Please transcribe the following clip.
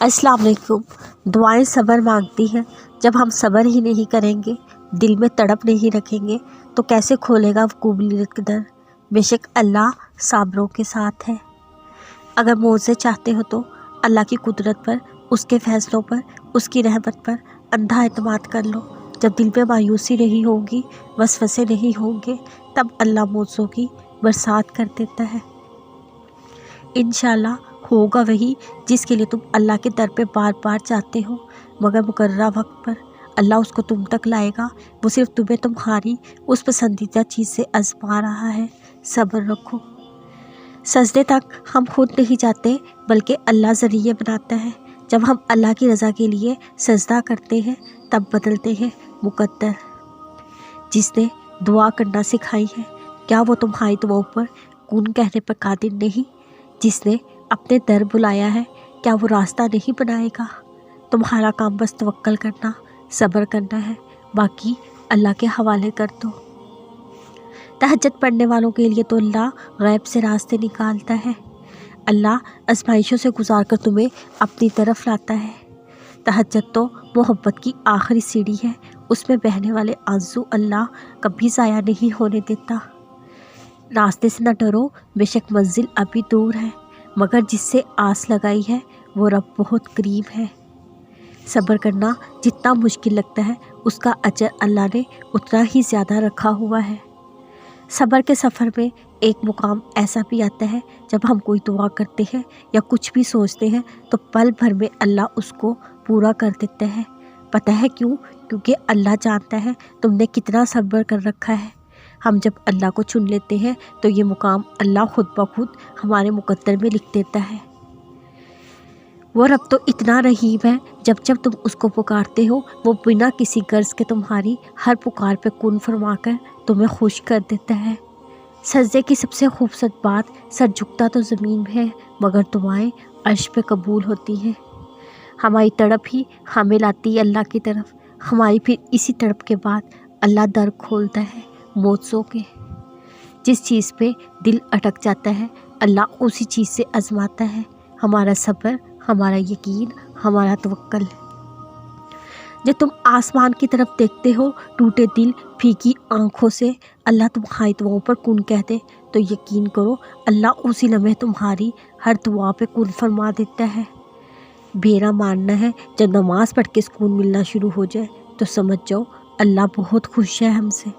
अस्सलाम वालेकुम। दुआएं सब्र मांगती हैं। जब हम सब्र ही नहीं करेंगे, दिल में तड़प नहीं रखेंगे, तो कैसे खोलेगा कबूलियत का दर। बेशक अल्लाह साबरों के साथ है। अगर मुझसे चाहते हो तो अल्लाह की कुदरत पर, उसके फ़ैसलों पर, उसकी रहमत पर अंधा एतमाद कर लो। जब दिल में मायूसी नहीं होगी, वसवसे नहीं होंगे, तब अल्लाह मौज़ों की बरसात कर देता है। इंशाअल्लाह होगा वही जिसके लिए तुम अल्लाह के दर पे बार बार चाहते हो, मगर मुकर्ररा वक्त पर अल्लाह उसको तुम तक लाएगा। वो सिर्फ तुम्हें तुम्हारी उस पसंदीदा चीज़ से आज़मा रहा है। सब्र रखो। सजदे तक हम खुद नहीं जाते, बल्कि अल्लाह ज़रिए बनाता है। जब हम अल्लाह की रज़ा के लिए सजदा करते हैं, तब बदलते हैं मुकद्दर। जिसने दुआ करना सिखाई है, क्या वो तुम्हारी दुआओं पर कून कहने पर कादिर नहीं? जिसने अपने दर बुलाया है, क्या वो रास्ता नहीं बनाएगा? तुम्हारा काम बस तवक्कल करना, सब्र करना है, बाकी अल्लाह के हवाले कर दो। तहज्जुद पढ़ने वालों के लिए तो अल्लाह गैब से रास्ते निकालता है। अल्लाह आज़माइशों से गुजार कर तुम्हें अपनी तरफ लाता है। तहज्जुद तो मोहब्बत की आखिरी सीढ़ी है। उसमें बहने वाले आंसू अल्लाह कभी ज़ाया नहीं होने देता। रास्ते से न डरो, बेशक मंजिल अभी दूर है, मगर जिससे आस लगाई है वो रब बहुत करीब है। सब्र करना जितना मुश्किल लगता है, उसका अजर अल्लाह ने उतना ही ज़्यादा रखा हुआ है। सब्र के सफ़र में एक मुकाम ऐसा भी आता है, जब हम कोई दुआ करते हैं या कुछ भी सोचते हैं, तो पल भर में अल्लाह उसको पूरा कर देता है। पता है क्यों? क्योंकि अल्लाह जानता है तुमने कितना सब्र कर रखा है। हम जब अल्लाह को चुन लेते हैं, तो ये मुकाम अल्लाह खुद ब खुद हमारे मुकद्दर में लिख देता है। वो रब तो इतना रहीम है, जब जब तुम उसको पुकारते हो, वो बिना किसी गर्ज के तुम्हारी हर पुकार पे कुन फरमाकर तुम्हें खुश कर देता है। सजदे की सबसे खूबसूरत बात, सर झुकता तो ज़मीन में है, मगर दुआएं अर्श पे कबूल होती हैं। हमारी तड़प ही हमें लाती है अल्लाह की तरफ। हमारी फिर इसी तड़प के बाद अल्लाह दर खोलता है मौज़ों के। जिस चीज़ पे दिल अटक जाता है, अल्लाह उसी चीज़ से आज़माता है हमारा सब्र, हमारा यकीन, हमारा तवक्कल। जब तुम आसमान की तरफ देखते हो, टूटे दिल, फीकी आँखों से, अल्लाह तुम्हारी दुआओं पर कुन कह दे, तो यकीन करो अल्लाह उसी लम्हे तुम्हारी हर दुआ पे कुन फरमा देता है। मेरा मानना है, जब नमाज़ पढ़ के सुकून मिलना शुरू हो जाए, तो समझ जाओ अल्लाह बहुत खुश है हमसे।